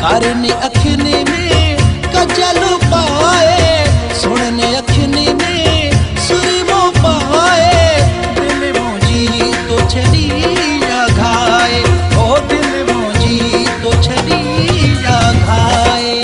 कारने अखिनी में कजल पाए, सुनने अखिनी में सुरमो पाए। दिल मोजी तो छड़ी या घाए, ओ दिल मोजी तो छड़ी या घाए।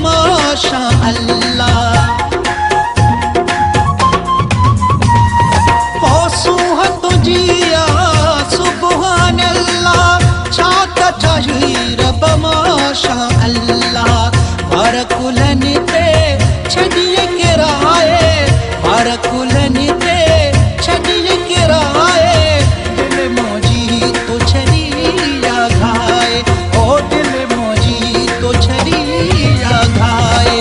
माशा अल्लाह पौसूह तुझिया सुबहान अल्लाह छाता चाहिए रब माशा अल्लाह। बारकुलन ते छड़िए के राए, बारकुलन ते छड़िए के राए। दिल मोजी तो छड़िया घाए, ओ दिल मोजी तो छड़िया घाए।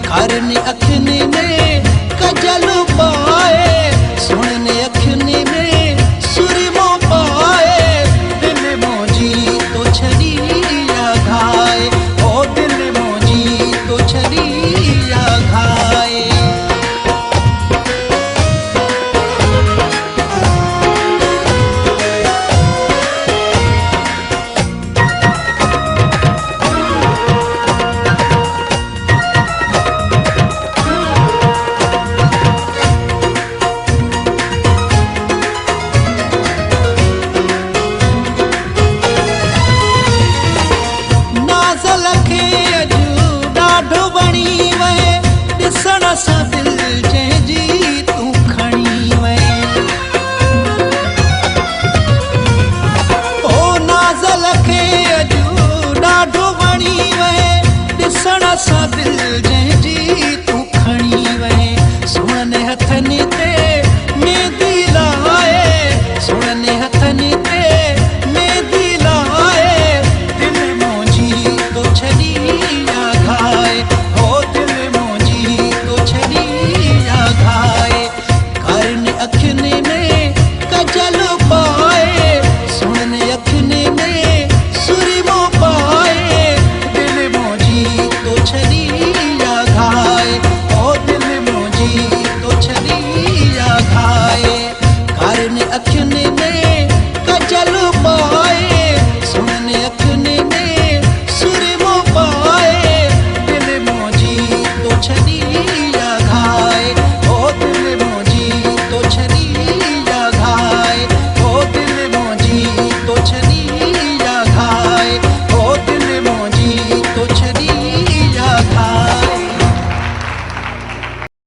कारने अखिनी में कजल पाए, सुनने अखिनी में सुरमो पाए। दिल मोजी तो छड़िया घाए, ओ दिल मोजी तो छड़िया घाए। सा दिल जी तू खणी वे, ओ नाज़ल खे अजू ॾाढो वणी वे। ॾिसण सां दिल